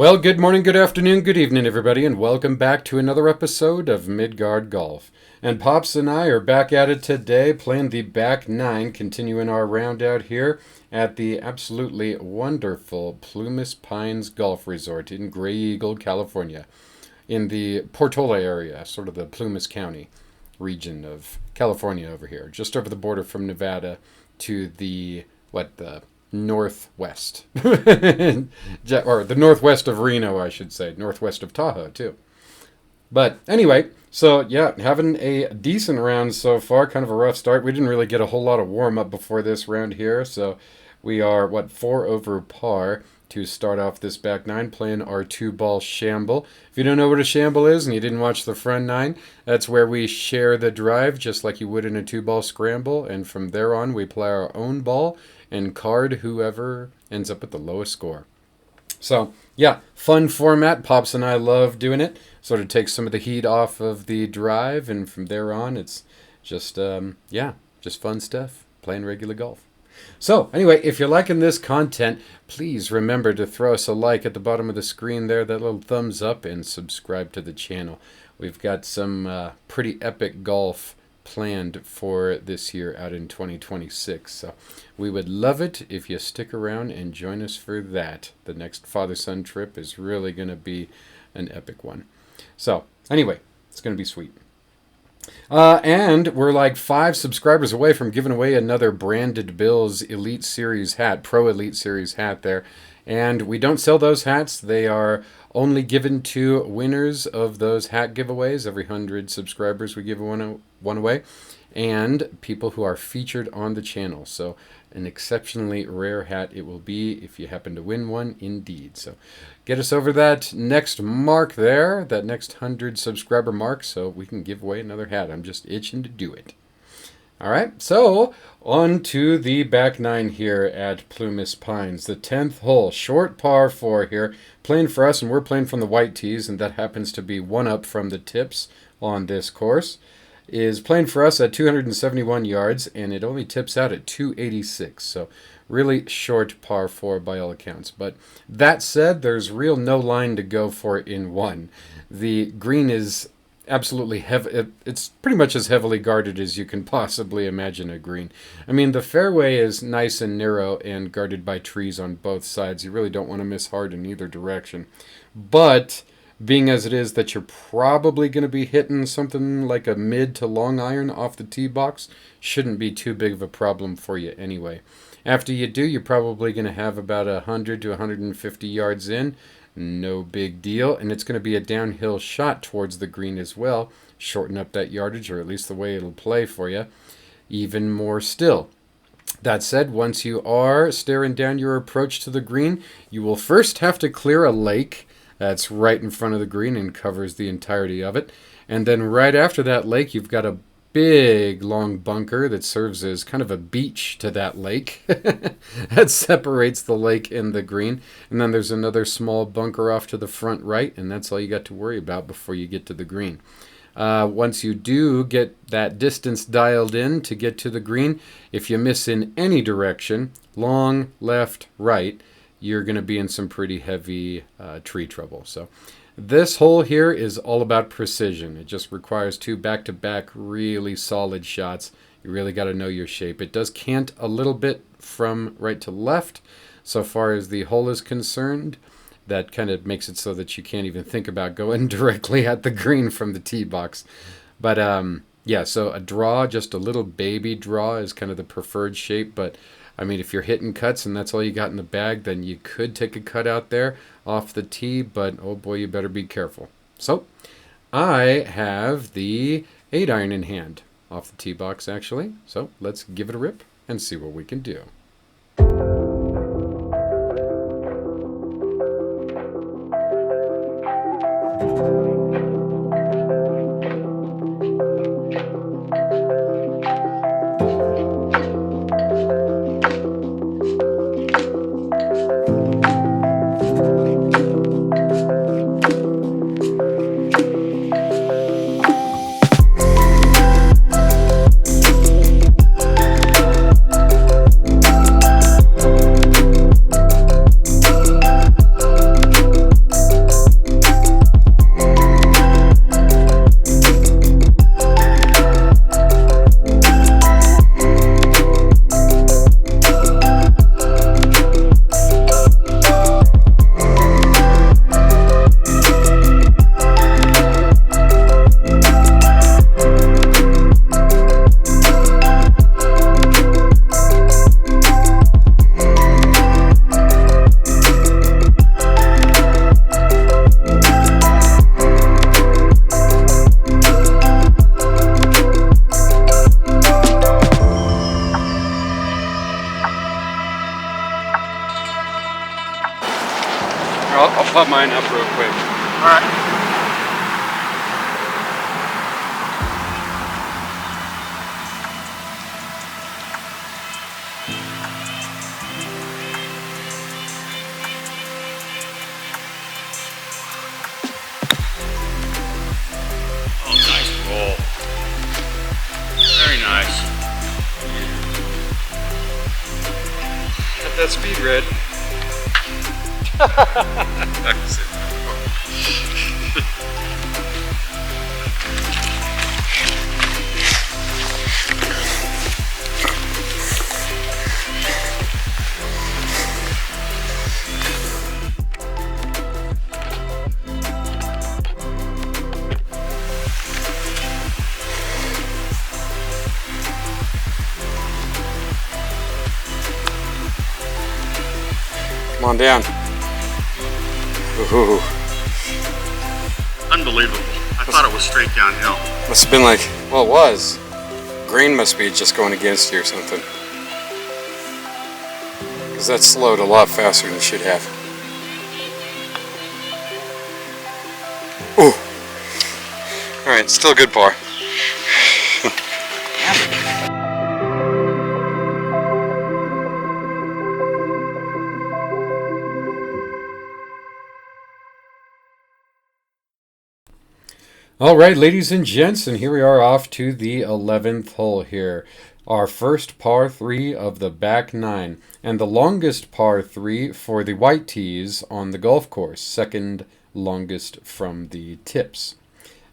Well, good morning, good afternoon, good evening, everybody, and welcome back to another episode of Midgard Golf. And Pops and I are back at it today, playing the back nine, continuing our round out here at the absolutely wonderful Plumas Pines Golf Resort in Gray Eagle, California, in the Portola area, sort of the Plumas County region of California over here, just over the border from Nevada to the northwest, or the northwest of Reno, I should say, northwest of Tahoe, too. But anyway, so yeah, having a decent round so far, kind of a rough start. We didn't really get a whole lot of warm-up before this round here, so we are, 4 over par to start off this back nine, playing our 2-ball Shamble. If you don't know what a Shamble is and you didn't watch the front nine, that's where we share the drive just like you would in a 2-ball scramble, and from there on we play our own ball and card whoever ends up with the lowest score. So, yeah, fun format. Pops and I love doing it. Sort of takes some of the heat off of the drive, and from there on it's just, just fun stuff, playing regular golf. So, anyway, if you're liking this content, please remember to throw us a like at the bottom of the screen there, that little thumbs up, and subscribe to the channel. We've got some pretty epic golf planned for this year out in 2026. So we would love it if you stick around and join us for that. The next father-son trip is really going to be an epic one. So, anyway, it's going to be sweet. And we're like 5 subscribers away from giving away another Branded Bills Elite Series hat, Pro Elite Series hat there. And we don't sell those hats. They are only given to winners of those hat giveaways. Every 100 subscribers we give one away. And people who are featured on the channel. So an exceptionally rare hat it will be if you happen to win one indeed. So get us over that next mark there, that next 100 subscriber mark, so we can give away another hat. I'm just itching to do it. All right, so on to the back nine here at Plumas Pines. The 10th hole, short par 4 here, playing for us, and we're playing from the white tees, and that happens to be one up from the tips on this course. Is playing for us at 271 yards, and it only tips out at 286, so really short par 4 by all accounts. But that said, there's real no line to go for in one. The green is absolutely heavy. It's pretty much as heavily guarded as you can possibly imagine a green. I mean, the fairway is nice and narrow and guarded by trees on both sides. You really don't want to miss hard in either direction. But being as it is that you're probably going to be hitting something like a mid to long iron off the tee box, shouldn't be too big of a problem for you anyway. After you do, you're probably going to have about 100 to 150 yards in. No big deal. And it's going to be a downhill shot towards the green as well. Shorten up that yardage, or at least the way it'll play for you, even more still. That said, once you are staring down your approach to the green, you will first have to clear a lake. That's right in front of the green and covers the entirety of it. And then right after that lake, you've got a big long bunker that serves as kind of a beach to that lake. That separates the lake and the green. And then there's another small bunker off to the front right, and that's all you got to worry about before you get to the green. Once you do get that distance dialed in to get to the green, if you miss in any direction, long, left, right, you're going to be in some pretty heavy tree trouble. So this hole here is all about precision. It just requires 2 back-to-back really solid shots. You really got to know your shape. It does cant a little bit from right to left so far as the hole is concerned. That kind of makes it so that you can't even think about going directly at the green from the tee box. But yeah, so a draw, just a little baby draw, is kind of the preferred shape. But I mean, if you're hitting cuts and that's all you got in the bag, then you could take a cut out there off the tee, but oh boy, you better be careful. So I have the 8-iron in hand off the tee box, actually. So let's give it a rip and see what we can do. Got that speed red. Come on down. Ooh. Unbelievable. I thought it was straight downhill. Must have been like, well, it was. Green must be just going against you or something. Because that slowed a lot faster than it should have. Ooh. Alright, still a good par. All right, ladies and gents, and here we are off to the 11th hole here. Our first par 3 of the back 9, and the longest par 3 for the white tees on the golf course, second longest from the tips.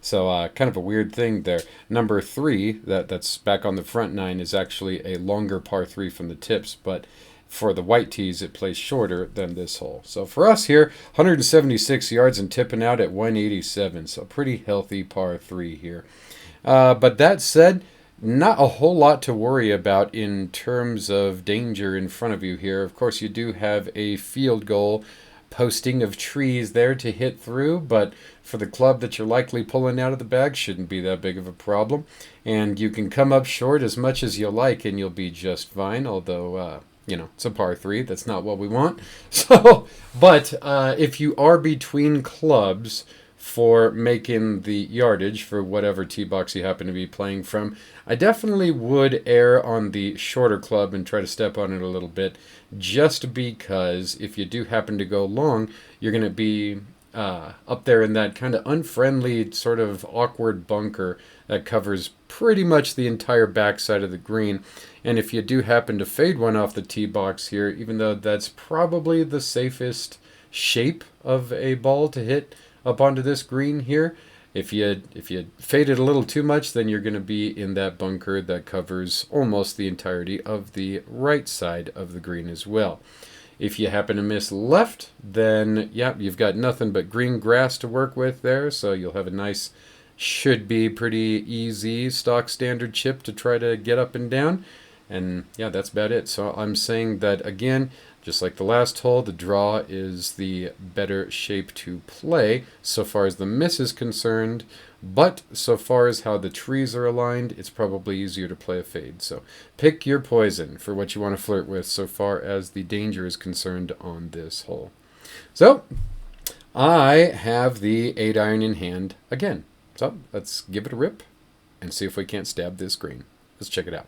So kind of a weird thing there. Number 3, that's back on the front 9, is actually a longer par 3 from the tips, but for the white tees, it plays shorter than this hole. So for us here, 176 yards and tipping out at 187. So pretty healthy par 3 here. But that said, not a whole lot to worry about in terms of danger in front of you here. Of course, you do have a field goal posting of trees there to hit through, but for the club that you're likely pulling out of the bag, shouldn't be that big of a problem. And you can come up short as much as you like, and you'll be just fine, although... it's a par 3. That's not what we want. So, but if you are between clubs for making the yardage for whatever tee box you happen to be playing from, I definitely would err on the shorter club and try to step on it a little bit, just because if you do happen to go long, you're going to be up there in that kind of unfriendly, sort of awkward bunker that covers pretty much the entire backside of the green. And if you do happen to fade one off the tee box here, even though that's probably the safest shape of a ball to hit up onto this green here, if you fade it a little too much, then you're going to be in that bunker that covers almost the entirety of the right side of the green as well. If you happen to miss left, then you've got nothing but green grass to work with there, so you'll have a nice, should be pretty easy stock standard chip to try to get up and down. And that's about it. So I'm saying that, again, just like the last hole, the draw is the better shape to play so far as the miss is concerned. But so far as how the trees are aligned, it's probably easier to play a fade. So pick your poison for what you want to flirt with so far as the danger is concerned on this hole. So I have the 8-iron in hand again. So let's give it a rip and see if we can't stab this green. Let's check it out.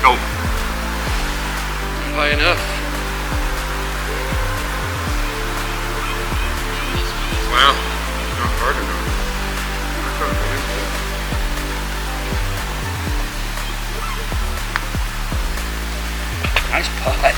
Go. High enough. Wow. Not hard enough. Nice putt.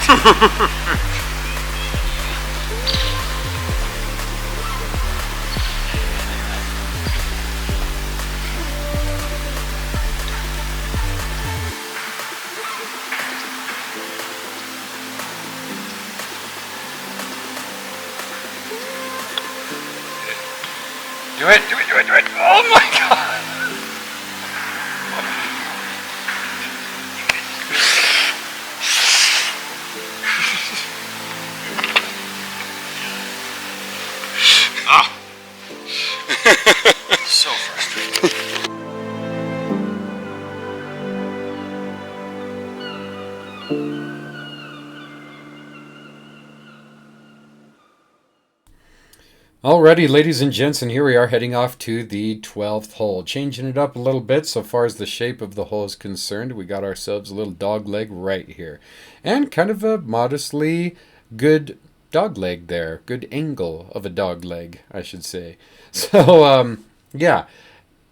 Do it, do it, do it, do it. Oh my god. Ah. So frustrating. Alrighty, ladies and gents, and here we are heading off to the 12th hole. Changing it up a little bit so far as the shape of the hole is concerned. We got ourselves a little dog leg right here. And kind of a modestly good dog leg there. Good angle of a dog leg, I should say. So, yeah.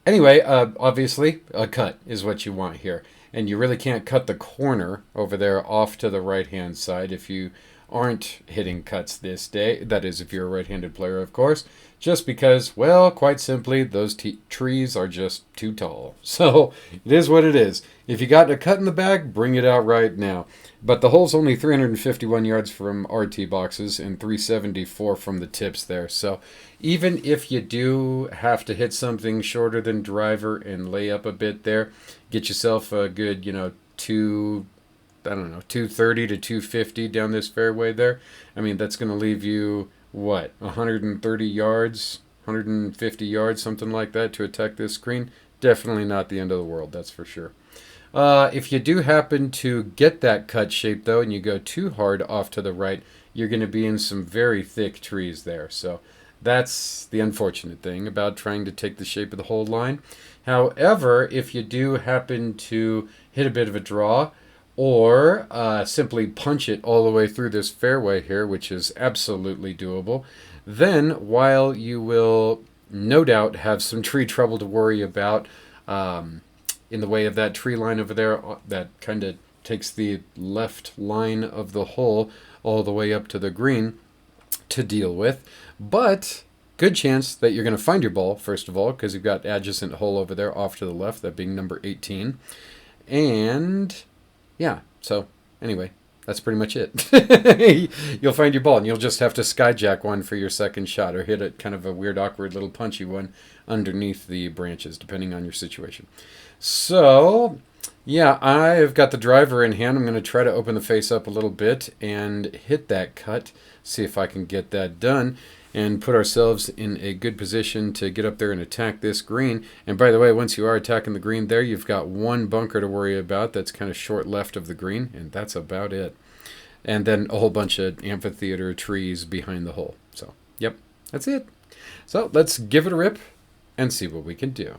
Anyway, obviously, a cut is what you want here. And you really can't cut the corner over there off to the right-hand side if you aren't hitting cuts this day. That is, if you're a right-handed player, of course. Just because, well, quite simply, those trees are just too tall. So, it is what it is. If you got a cut in the bag, bring it out right now. But the hole's only 351 yards from our tee boxes and 374 from the tips there. So, even if you do have to hit something shorter than driver and lay up a bit there, get yourself a good, 230 to 250 down this fairway there. I mean, that's going to leave you, 130 yards, 150 yards, something like that to attack this green. Definitely not the end of the world, that's for sure. If you do happen to get that cut shape, though, and you go too hard off to the right, you're going to be in some very thick trees there. So that's the unfortunate thing about trying to take the shape of the whole line. However, if you do happen to hit a bit of a draw, or simply punch it all the way through this fairway here, which is absolutely doable, then while you will no doubt have some tree trouble to worry about in the way of that tree line over there that kind of takes the left line of the hole all the way up to the green to deal with, but good chance that you're going to find your ball, first of all, because you've got adjacent hole over there off to the left, that being number 18, and yeah, so anyway, that's pretty much it. You'll find your ball, and you'll just have to skyjack one for your second shot, or hit it kind of a weird, awkward little punchy one underneath the branches, depending on your situation. So, yeah, I've got the driver in hand. I'm going to try to open the face up a little bit and hit that cut, see if I can get that done, and put ourselves in a good position to get up there and attack this green. And by the way, once you are attacking the green there, you've got one bunker to worry about that's kind of short left of the green, and that's about it. And then a whole bunch of amphitheater trees behind the hole. So, yep, that's it. So let's give it a rip and see what we can do.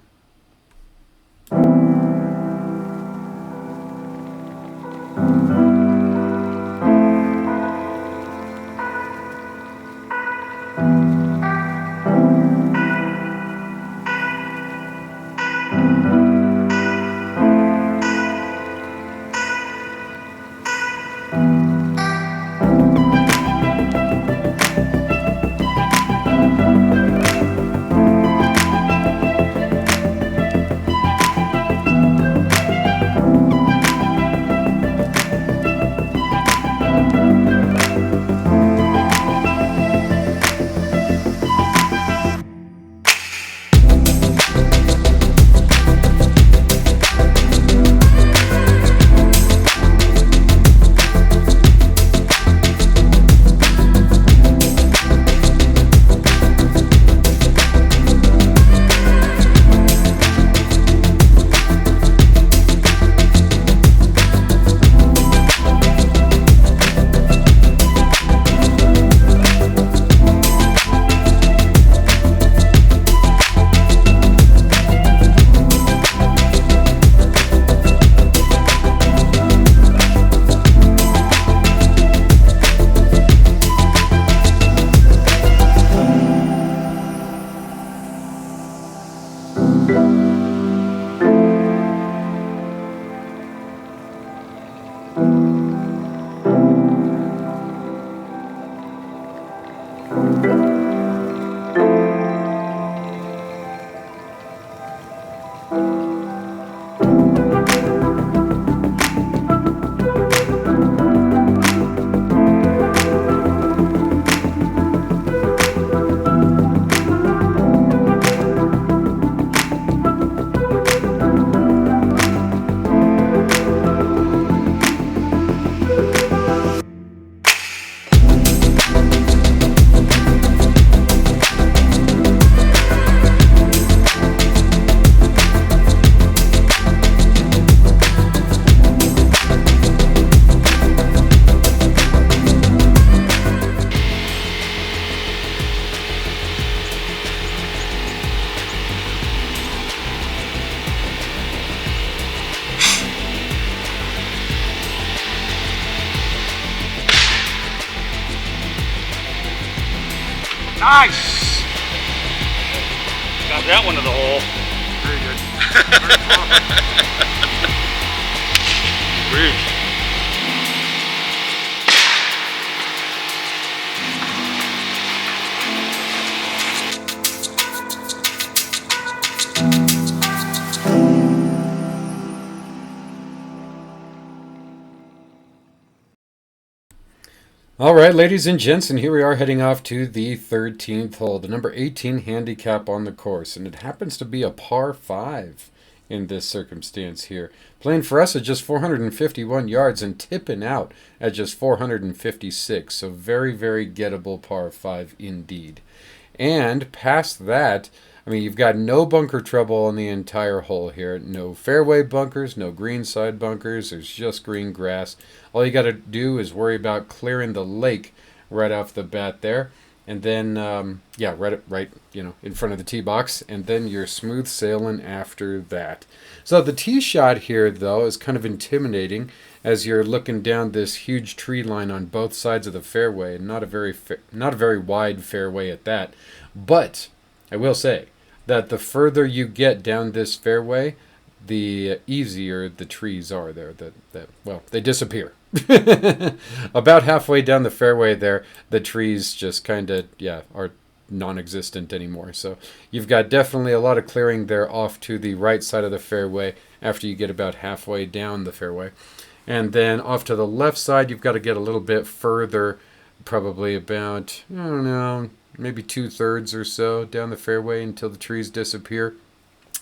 Nice! Got that one to the hole. Very good. Sweet. All right, ladies and gents, and here we are heading off to the 13th hole, the number 18 handicap on the course, and it happens to be a par 5 in this circumstance here. Playing for us at just 451 yards and tipping out at just 456, so very, very gettable par 5 indeed. And past that, I mean, you've got no bunker trouble on the entire hole here. No fairway bunkers, no greenside bunkers. There's just green grass. All you got to do is worry about clearing the lake right off the bat there. And then, right, in front of the tee box. And then you're smooth sailing after that. So the tee shot here, though, is kind of intimidating as you're looking down this huge tree line on both sides of the fairway. Not a very wide fairway at that. But I will say that the further you get down this fairway, the easier the trees are there. They disappear. About halfway down the fairway there, the trees just kind of, are non-existent anymore. So you've got definitely a lot of clearing there off to the right side of the fairway after you get about halfway down the fairway. And then off to the left side, you've got to get a little bit further, probably about, I don't know, maybe 2/3 or so down the fairway until the trees disappear.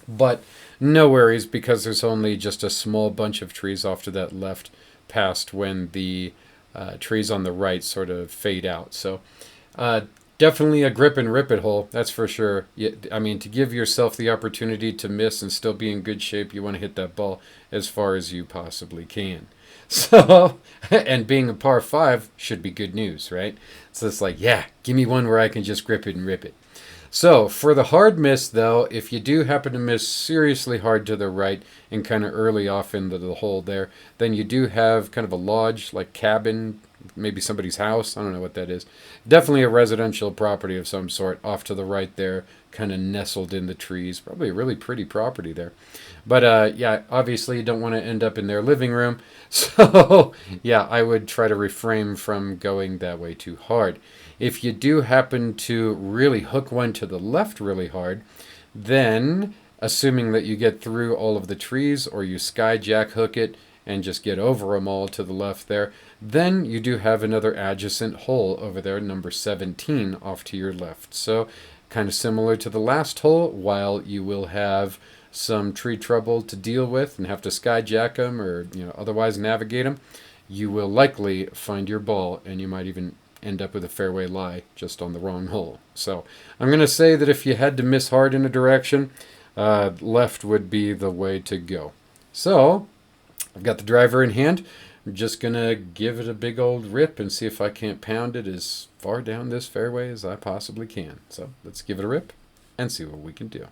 But no worries, because there's only just a small bunch of trees off to that left past when the trees on the right sort of fade out. So definitely a grip and rip it hole, that's for sure. I mean, to give yourself the opportunity to miss and still be in good shape, you want to hit that ball as far as you possibly can. So, and being a par 5 should be good news, right? So it's like, give me one where I can just grip it and rip it. So for the hard miss, though, if you do happen to miss seriously hard to the right and kind of early off into the hole there, then you do have kind of a lodge, like cabin, maybe somebody's house. I don't know what that is. Definitely a residential property of some sort off to the right there, kind of nestled in the trees. Probably a really pretty property there. But obviously you don't want to end up in their living room. So I would try to refrain from going that way too hard. If you do happen to really hook one to the left really hard, then assuming that you get through all of the trees or you skyjack hook it and just get over them all to the left there, then you do have another adjacent hole over there, number 17, off to your left. So kind of similar to the last hole, while you will have some tree trouble to deal with and have to skyjack them or otherwise navigate them, you will likely find your ball, and you might even end up with a fairway lie just on the wrong hole. So I'm going to say that if you had to miss hard in a direction, left would be the way to go. So I've got the driver in hand. I'm just going to give it a big old rip and see if I can't pound it as far down this fairway as I possibly can. So let's give it a rip and see what we can do.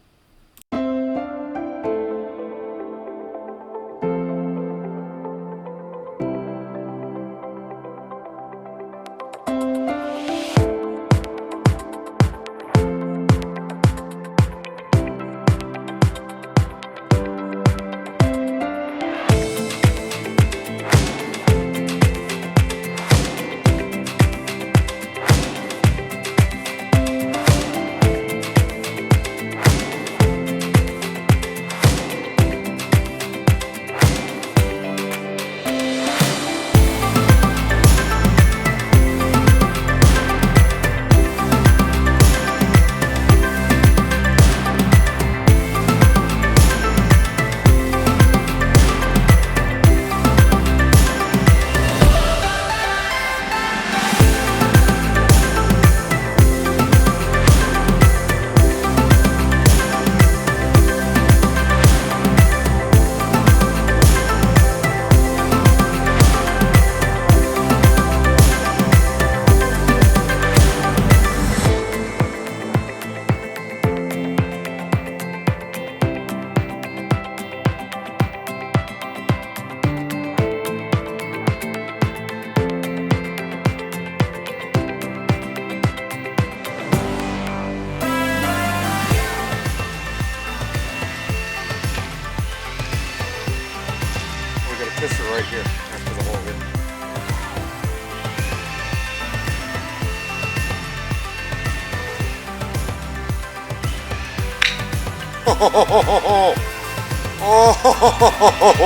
Oh,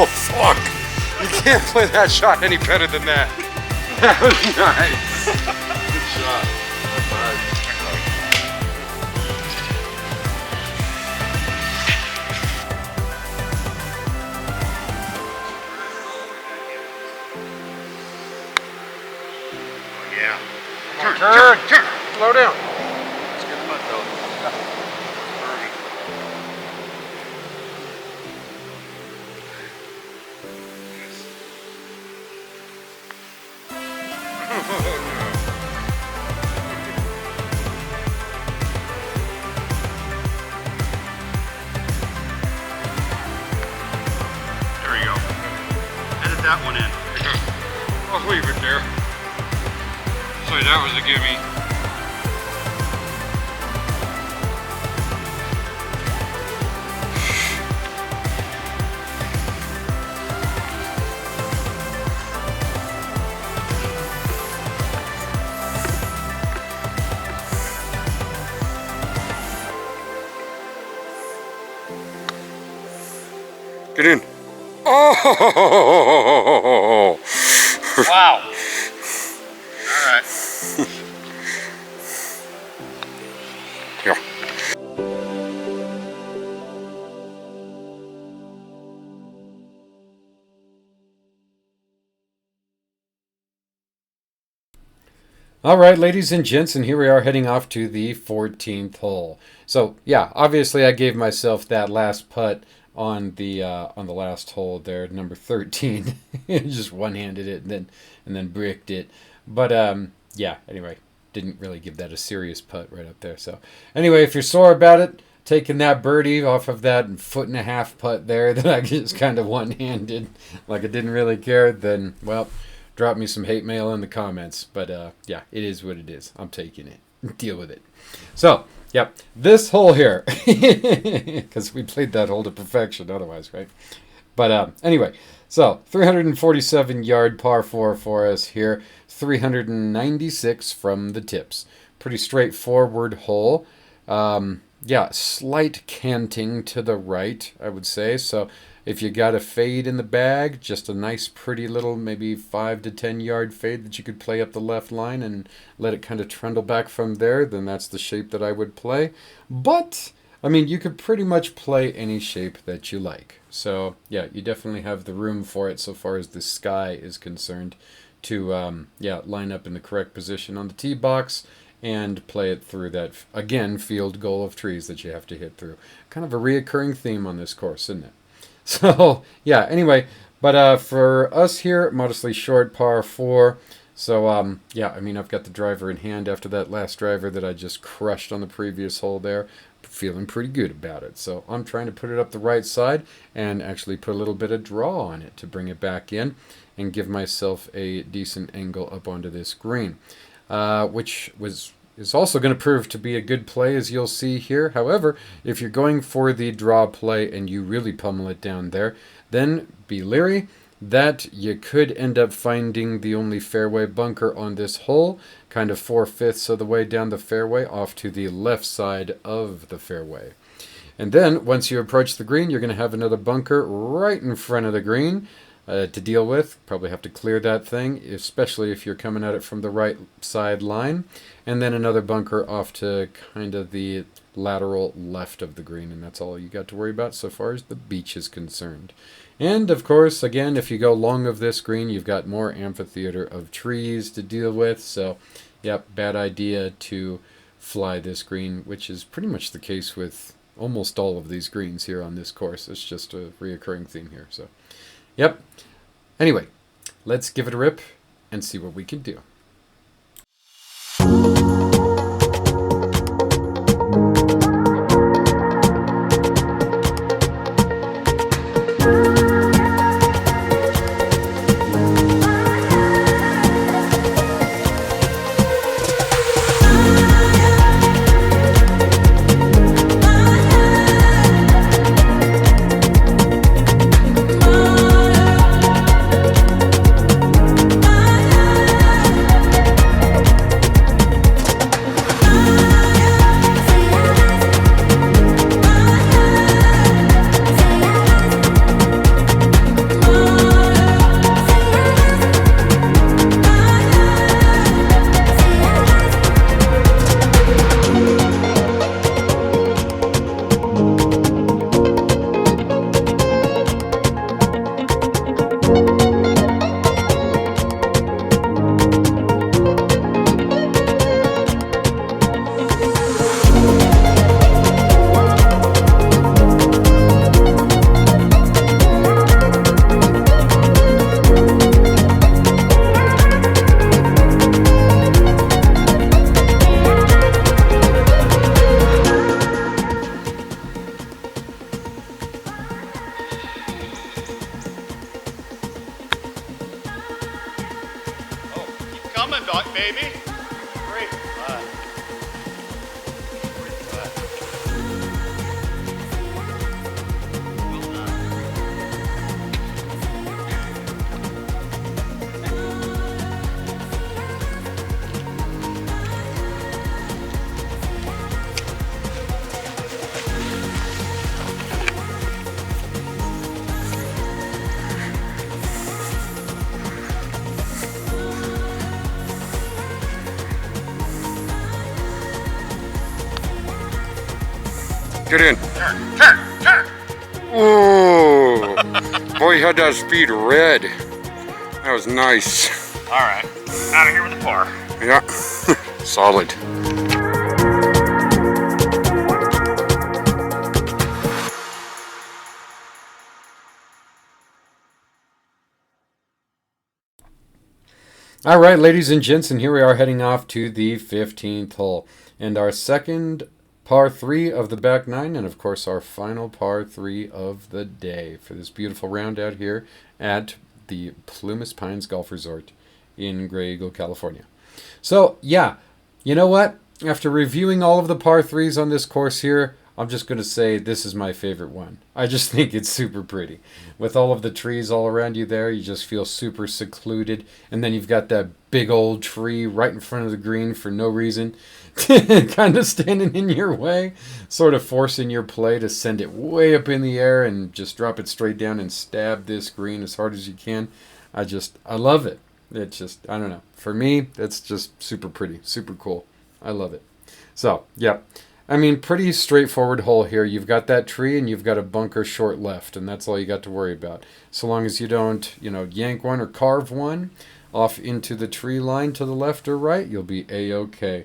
fuck. You can't play that shot any better than that. That was nice. Good shot. Yeah. Turn. Slow down. It's good putt though. Birdie. There you go. Edit that one in. I'll leave it there. Say that was a gimme. Get in. Oh! Wow. All right. Yeah. All right, ladies and gents, and here we are heading off to the 14th hole. So, yeah, obviously I gave myself that last putt on the last hole there, number 13. Just one-handed it and then bricked it. But yeah, anyway, didn't really give that a serious putt right up there. So, anyway, if you're sore about it, taking that birdie off of that 1.5-foot putt there that I just kind of one-handed, like I didn't really care, then, well, drop me some hate mail in the comments. But yeah, it is what it is. I'm taking it. Deal with it. So, yep, this hole here, because we played that hole to perfection otherwise, right? But anyway, so 347-yard par 4 for us here, 396 from the tips. Pretty straightforward hole. Yeah, slight canting to the right, I would say. So if you got a fade in the bag, just a nice pretty little maybe 5 to 10 yard fade that you could play up the left line and let it kind of trundle back from there, then that's the shape that I would play. But, I mean, you could pretty much play any shape that you like. So, yeah, you definitely have the room for it so far as the sky is concerned to, yeah, line up in the correct position on the tee box and play it through that, again, field goal of trees that you have to hit through. Kind of a reoccurring theme on this course, isn't it? So, yeah, anyway, but for us here, modestly short par 4. So, yeah, I mean, I've got the driver in hand after that last driver that I just crushed on the previous hole there. Feeling pretty good about it. So I'm trying to put it up the right side and actually put a little bit of draw on it to bring it back in and give myself a decent angle up onto this green, which is also going to prove to be a good play, as you'll see here. However, if you're going for the draw play and you really pummel it down there, then be leery that you could end up finding the only fairway bunker on this hole, kind of 4/5 of the way down the fairway off to the left side of the fairway. And then once you approach the green, you're going to have another bunker right in front of the green to deal with. Probably have to clear that thing, especially if you're coming at it from the right side line. And then another bunker off to kind of the lateral left of the green, and that's all you got to worry about so far as the beach is concerned. And of course, again, if you go long of this green, you've got more amphitheater of trees to deal with. So, yep, bad idea to fly this green, which is pretty much the case with almost all of these greens here on this course. It's just a reoccurring theme here. So, yep. Anyway, let's give it a rip and see what we can do. coming, dog, baby. 3, putt. 3, putt. Well done. Get in. Turn. Oh, boy, you had that speed red. That was nice. All right, out of here with the par. Yeah, solid. All right, ladies and gents, and here we are heading off to the 15th hole. And our second par 3 of the back 9, and of course our final par 3 of the day for this beautiful round out here at the Plumas Pines Golf Resort in Grey Eagle, California. So, yeah, you know what? After reviewing all of the par 3s on this course here, I'm just going to say this is my favorite one. I just think it's super pretty. With all of the trees all around you there, you just feel super secluded. And then you've got that big old tree right in front of the green for no reason, kind of standing in your way, sort of forcing your play to send it way up in the air and just drop it straight down and stab this green as hard as you can. I love it. It's just, I don't know. For me, that's just super pretty, super cool. I love it. So, yeah. I mean, pretty straightforward hole here. You've got that tree and you've got a bunker short left, and that's all you got to worry about. So long as you don't, yank one or carve one off into the tree line to the left or right, you'll be A-okay.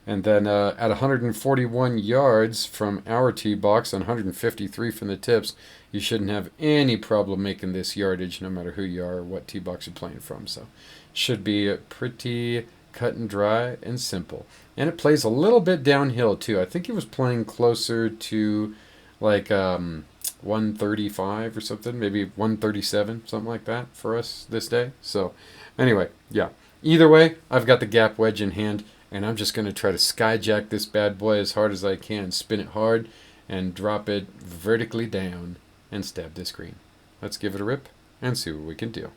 And then at 141 yards from our tee box and 153 from the tips, you shouldn't have any problem making this yardage no matter who you are or what tee box you're playing from. So should be pretty cut and dry and simple. And it plays a little bit downhill too. I think he was playing closer to like 135 or something, maybe 137, something like that for us this day. So anyway, yeah. Either way, I've got the gap wedge in hand, and I'm just going to try to skyjack this bad boy as hard as I can, spin it hard, and drop it vertically down and stab this green. Let's give it a rip and see what we can do.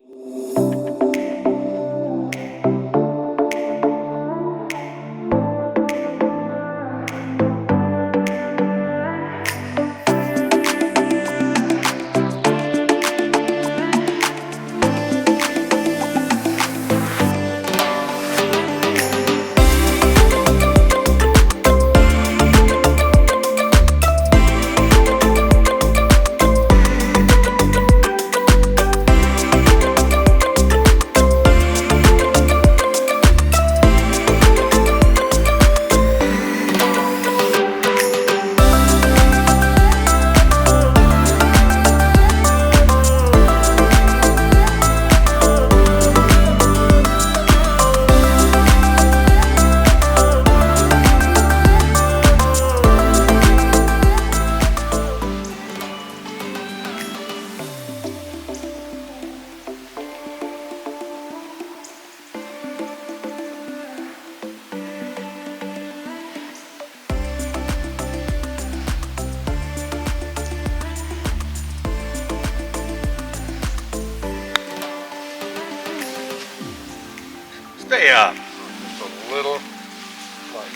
Stay up. Just a little light.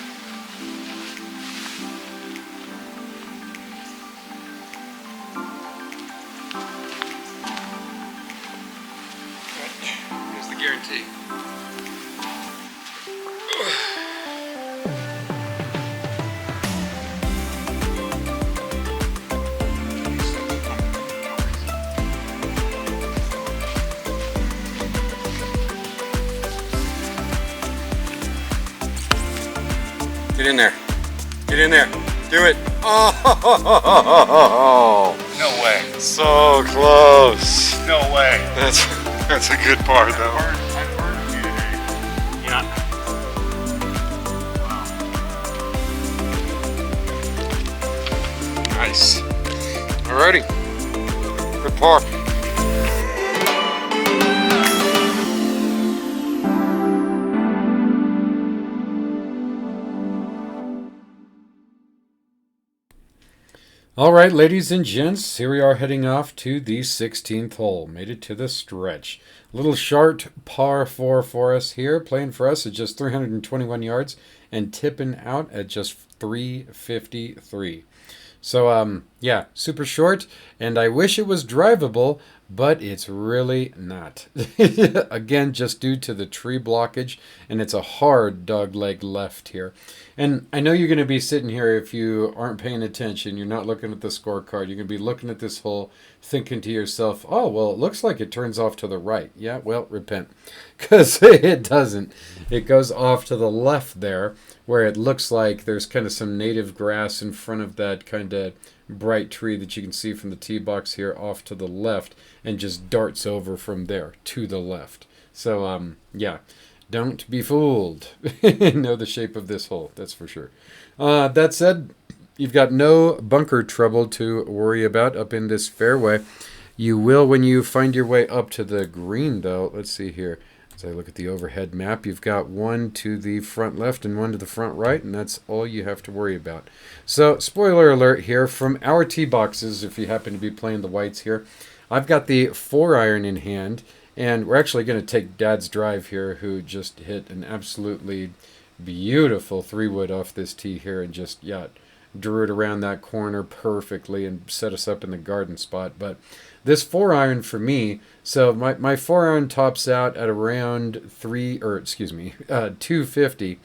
Here's the guarantee. Get in there. Get in there. Do it. Oh, No way. so close. No way. That's a good part though. I've heard of you today. Yeah. Wow. Nice. Alrighty. Good par. All right, ladies and gents, here we are heading off to the 16th hole. Made it to the stretch. Little short par 4 for us here. Playing for us at just 321 yards and tipping out at just 353. So, yeah, super short, and I wish it was drivable, but it's really not. Again, just due to the tree blockage, and it's a hard dogleg left here. And I know you're going to be sitting here, if you aren't paying attention, you're not looking at the scorecard, you're going to be looking at this hole, thinking to yourself, oh, well, it looks like it turns off to the right. Yeah, well, repent, because it doesn't. It goes off to the left there, where it looks like there's kind of some native grass in front of that kind of bright tree that you can see from the tee box here off to the left, and just darts over from there to the left. So, yeah, don't be fooled. Know the shape of this hole, that's for sure. That said, you've got no bunker trouble to worry about up in this fairway. You will when you find your way up to the green, though. Let's see here. As I look at the overhead map, you've got one to the front left and one to the front right, and that's all you have to worry about. So, spoiler alert here, from our tee boxes, if you happen to be playing the whites here, I've got the 4-iron in hand, and we're actually going to take Dad's drive here, who just hit an absolutely beautiful 3-wood off this tee here, and just, yeah, drew it around that corner perfectly and set us up in the garden spot. But this 4-iron for me, so my 4-iron tops out at around 250,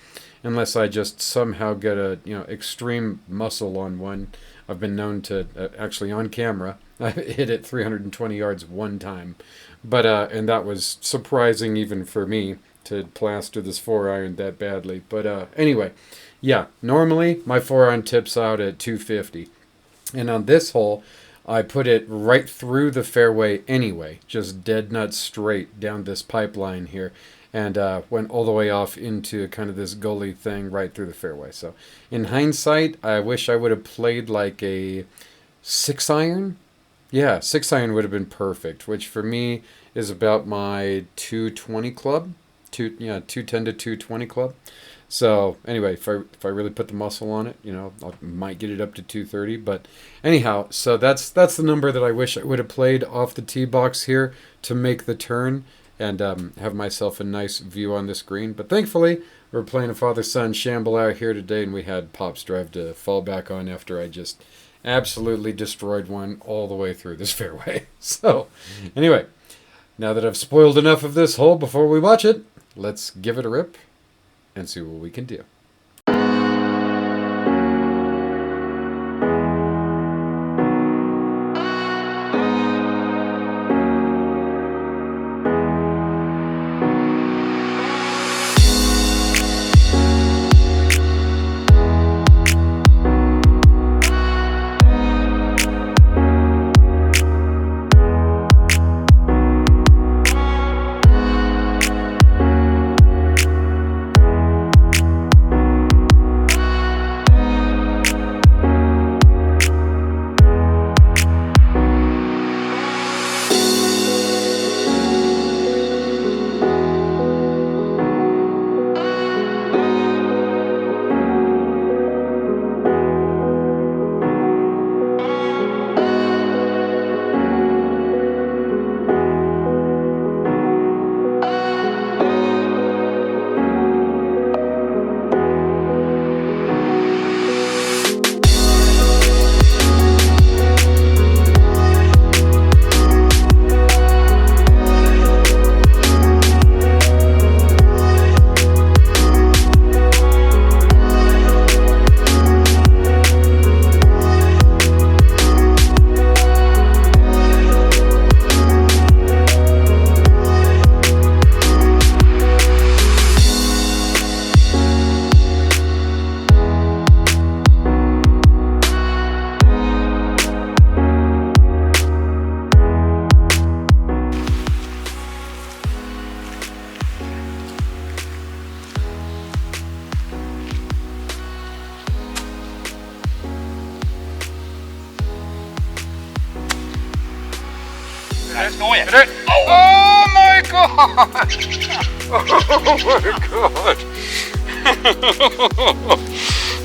unless I just somehow get a extreme muscle on one. I've been known to actually on camera I hit it 320 yards one time, but and that was surprising even for me to plaster this 4-iron that badly. But anyway, yeah, normally my 4-iron tips out at 250, and on this hole I put it right through the fairway anyway, just dead nuts straight down this pipeline here, and went all the way off into kind of this gully thing right through the fairway. So in hindsight, I wish I would have played like a 6-iron. Yeah, 6-iron would have been perfect, which for me is about my 220 club, 210 to 220 club. So anyway, if I really put the muscle on it, I might get it up to 230. But anyhow, so that's the number that I wish I would have played off the tee box here to make the turn and have myself a nice view on this green. But thankfully, we're playing a father-son Shamble out here today, and we had Pop's drive to fall back on after I just absolutely destroyed one all the way through this fairway. So anyway, now that I've spoiled enough of this hole before we watch it, let's give it a rip and see what we can do. Let's go in. Oh my god! Oh my god!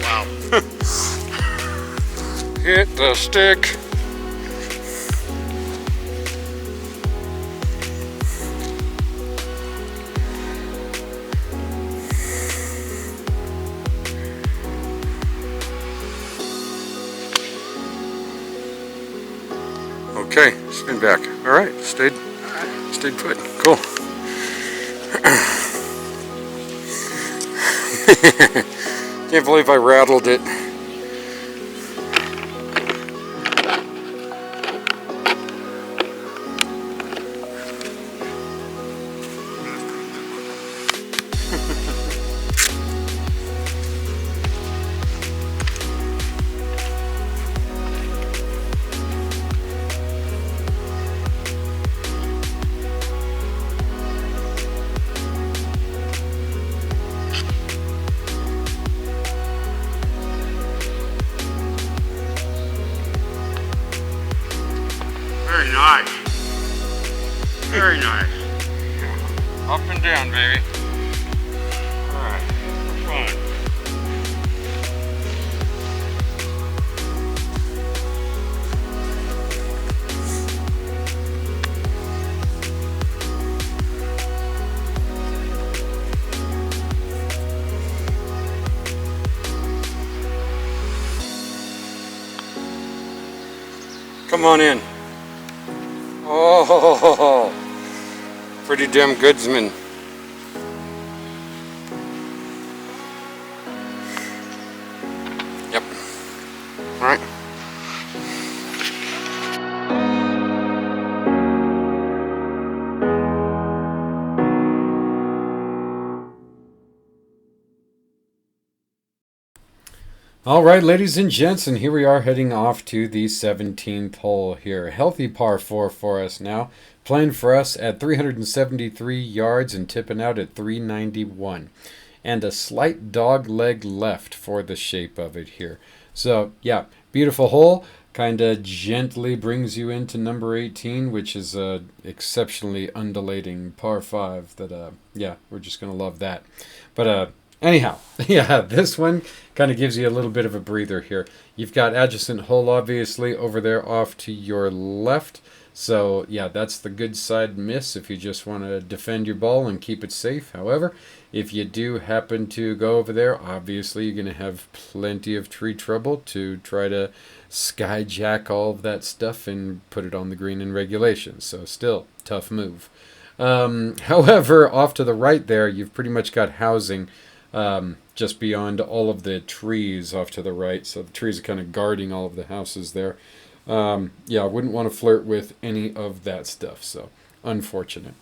Wow. Hit the stick. Okay, spin back. All right, stayed put. Cool. Can't believe I rattled it. Very nice. Very nice. Up and down, baby. Alright, fine. Come on in. Oh, pretty damn goodsman. Yep. All right. All right, ladies and gents, and here we are heading off to the 17th hole here. Healthy par 4 for us now. Playing for us at 373 yards and tipping out at 391. And a slight dog leg left for the shape of it here. So, yeah, beautiful hole. Kind of gently brings you into number 18, which is a exceptionally undulating par 5 that, yeah, we're just going to love that. But, anyhow, yeah, this one kind of gives you a little bit of a breather here. You've got adjacent hole, obviously, over there off to your left. So, yeah, that's the good side miss if you just want to defend your ball and keep it safe. However, if you do happen to go over there, obviously you're going to have plenty of tree trouble to try to skyjack all of that stuff and put it on the green in regulation. So, still, tough move. However, off to the right there, you've pretty much got housing just beyond all of the trees off to the right. So the trees are kind of guarding all of the houses there. Yeah, I wouldn't want to flirt with any of that stuff. So unfortunate.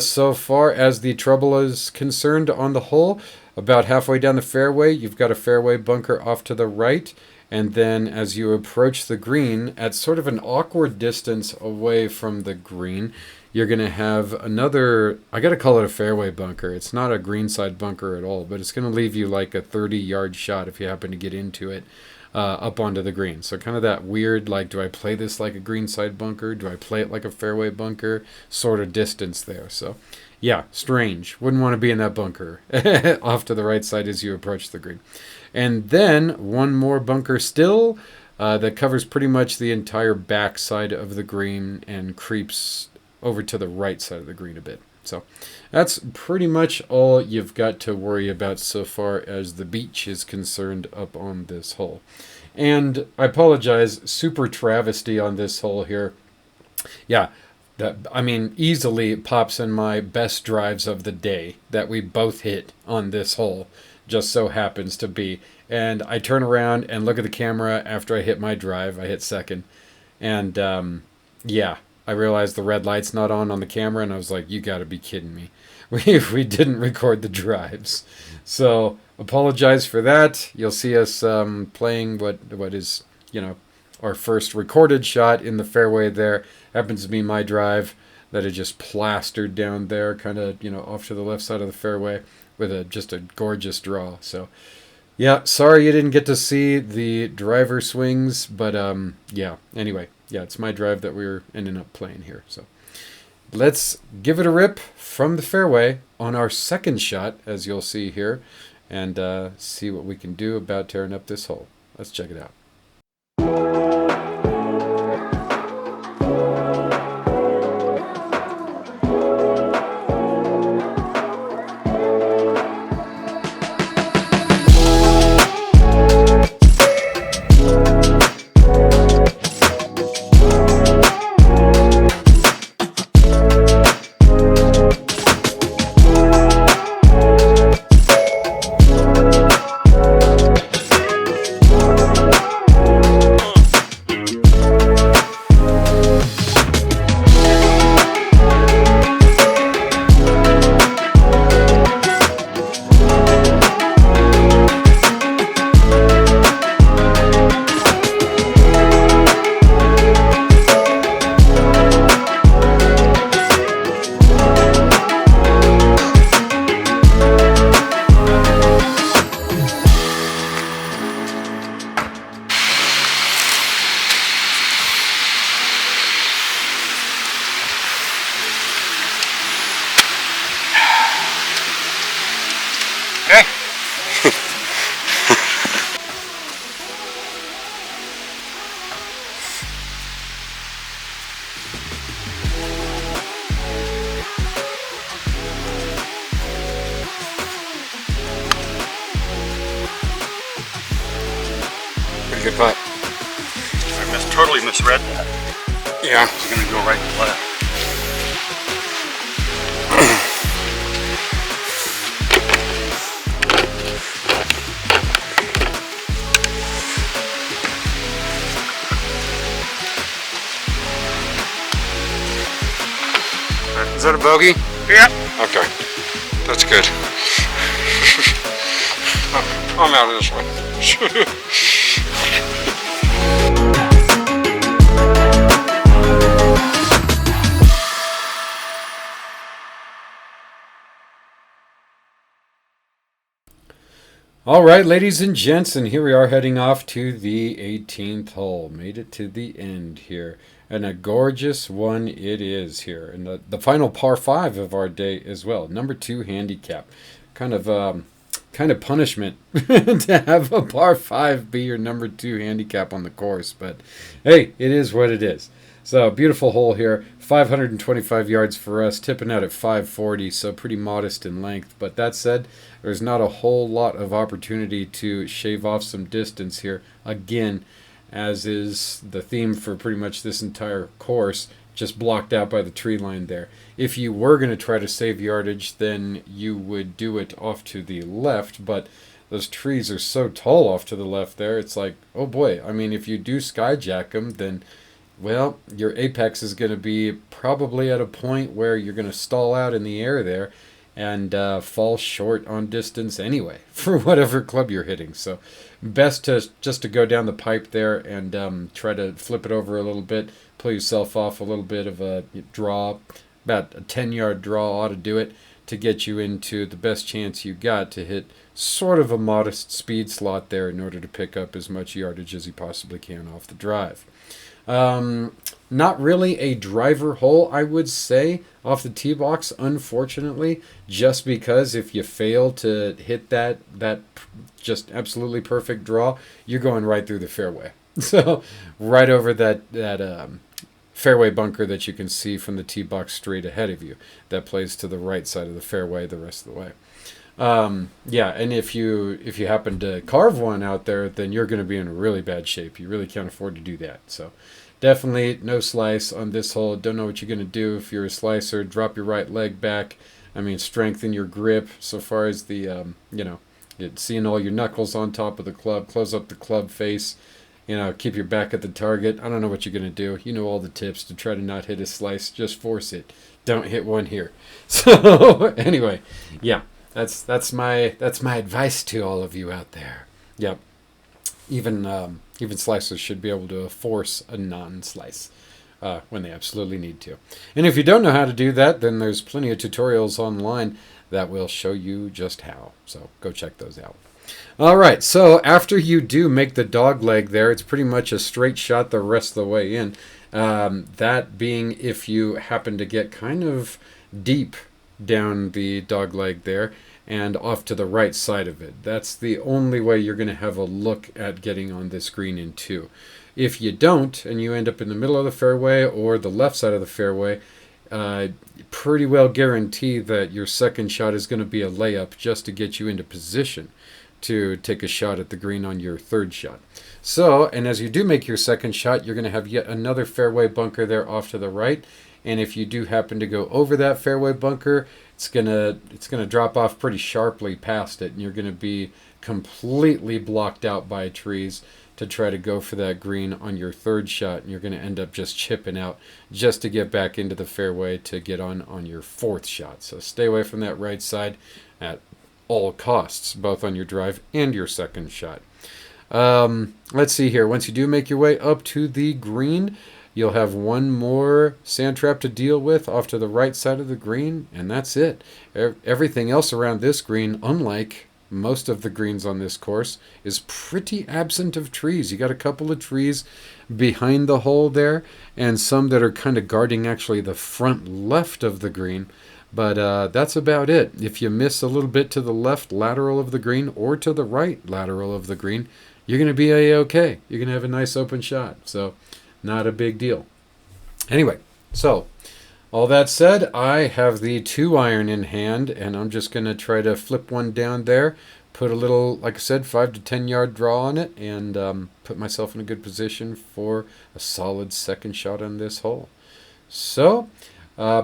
So far as the trouble is concerned on the hole, about halfway down the fairway, you've got a fairway bunker off to the right. And then as you approach the green, at sort of an awkward distance away from the green, you're going to have another, I got to call it a fairway bunker. It's not a greenside bunker at all, but it's going to leave you like a 30-yard shot if you happen to get into it up onto the green. So kind of that weird, like, do I play this like a greenside bunker? Do I play it like a fairway bunker? Sort of distance there. So, yeah, strange. Wouldn't want to be in that bunker off to the right side as you approach the green. And then one more bunker still that covers pretty much the entire back side of the green and creeps over to the right side of the green a bit. So that's pretty much all you've got to worry about so far as the beach is concerned up on this hole. And I apologize, super travesty on this hole here. Yeah, that, I mean, easily pops in my best drives of the day that we both hit on this hole. Just so happens to be. And I turn around and look at the camera after I hit my drive. I hit second. And yeah, I realized the red light's not on the camera, and I was like, you got to be kidding me. We didn't record the drives. So apologize for that. You'll see us playing what is, you know, our first recorded shot in the fairway there. Happens to be my drive that had just plastered down there, kind of, you know, off to the left side of the fairway with just a gorgeous draw. So yeah, sorry you didn't get to see the driver swings, but yeah, anyway, yeah, it's my drive that we're ending up playing here. So let's give it a rip from the fairway on our second shot, as you'll see here, and see what we can do about tearing up this hole. Let's check it out. Okay. Pretty good putt. I totally misread that. Yeah. It's going to go right to left. Is that a bogey? Yeah. Okay. That's good. I'm out of this one. All right, ladies and gents, and here we are heading off to the 18th hole. Made it to the end here. And a gorgeous one it is here. And the final par 5 of our day as well. Number 2 handicap. Kind of punishment to have a par 5 be your number 2 handicap on the course. But hey, it is what it is. So beautiful hole here. 525 yards for us, tipping out at 540, so pretty modest in length. But that said, there's not a whole lot of opportunity to shave off some distance here. Again, as is the theme for pretty much this entire course, just blocked out by the tree line there. If you were going to try to save yardage, then you would do it off to the left, but those trees are so tall off to the left there, it's like, oh boy, I mean, if you do skyjack them, then, well, your apex is going to be probably at a point where you're going to stall out in the air there and fall short on distance anyway for whatever club you're hitting. So best to go down the pipe there and try to flip it over a little bit, pull yourself off a little bit of a draw. About a 10-yard draw ought to do it to get you into the best chance you got to hit sort of a modest speed slot there in order to pick up as much yardage as you possibly can off the drive. Not really a driver hole, I would say, off the tee box, unfortunately, just because if you fail to hit that just absolutely perfect draw, you're going right through the fairway. So right over that fairway bunker that you can see from the tee box straight ahead of you. That plays to the right side of the fairway the rest of the way. Yeah, and if you happen to carve one out there, then you're going to be in really bad shape. You really can't afford to do that. So definitely no slice on this hole. Don't know what you're going to do if you're a slicer. Drop your right leg back. I mean, strengthen your grip so far as the, seeing all your knuckles on top of the club. Close up the club face. Keep your back at the target. I don't know what you're going to do. You know all the tips to try to not hit a slice. Just force it. Don't hit one here. So anyway, yeah. That's my advice to all of you out there. Yep. Even slicers should be able to force a non-slice when they absolutely need to. And if you don't know how to do that, then there's plenty of tutorials online that will show you just how. So go check those out. All right. So after you do make the dog leg there, it's pretty much a straight shot the rest of the way in. That being if you happen to get kind of deep down the dog leg there and off to the right side of it. That's the only way you're going to have a look at getting on this green in two. If you don't, and you end up in the middle of the fairway or the left side of the fairway, pretty well guarantee that your second shot is going to be a layup just to get you into position to take a shot at the green on your third shot. So, and as you do make your second shot, you're going to have yet another fairway bunker there off to the right. And if you do happen to go over that fairway bunker, it's gonna drop off pretty sharply past it, and you're going to be completely blocked out by trees to try to go for that green on your third shot, and you're going to end up just chipping out just to get back into the fairway to get on your fourth shot. So stay away from that right side at all costs, both on your drive and your second shot. Let's see here. Once you do make your way up to the green, you'll have one more sand trap to deal with off to the right side of the green, and that's it. Everything else around this green, unlike most of the greens on this course, is pretty absent of trees. You got a couple of trees behind the hole there, and some that are kind of guarding actually the front left of the green. But that's about it. If you miss a little bit to the left lateral of the green or to the right lateral of the green, you're going to be A-okay. You're going to have a nice open shot. So not a big deal. Anyway, so all that said, I have the 2-iron in hand, and I'm just going to try to flip one down there, put a little, like I said, 5 to 10 yard draw on it, and put myself in a good position for a solid second shot on this hole. So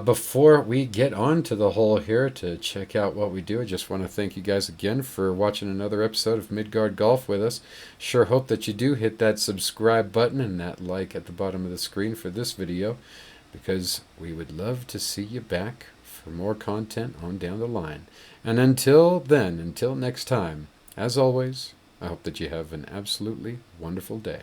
before we get on to the hole here to check out what we do, I just want to thank you guys again for watching another episode of Midgard Golf with us. Sure hope that you do hit that subscribe button and that like at the bottom of the screen for this video, because we would love to see you back for more content on down the line. And until then, until next time, as always, I hope that you have an absolutely wonderful day.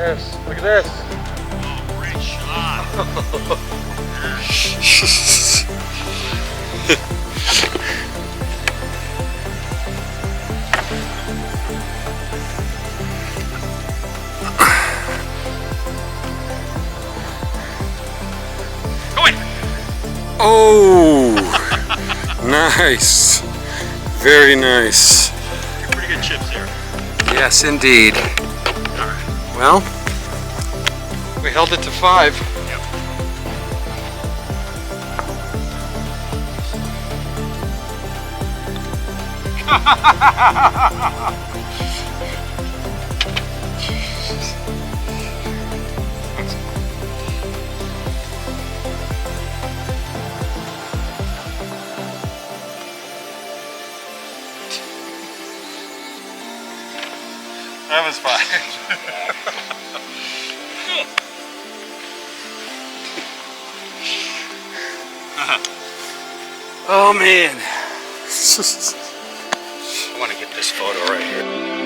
this. Look at this. Oh, great shot. Oh, nice. Very nice. Pretty good chips there. Yes, indeed. Well, we held it to 5. Yep. That was fine. Oh man. I want to get this photo right here.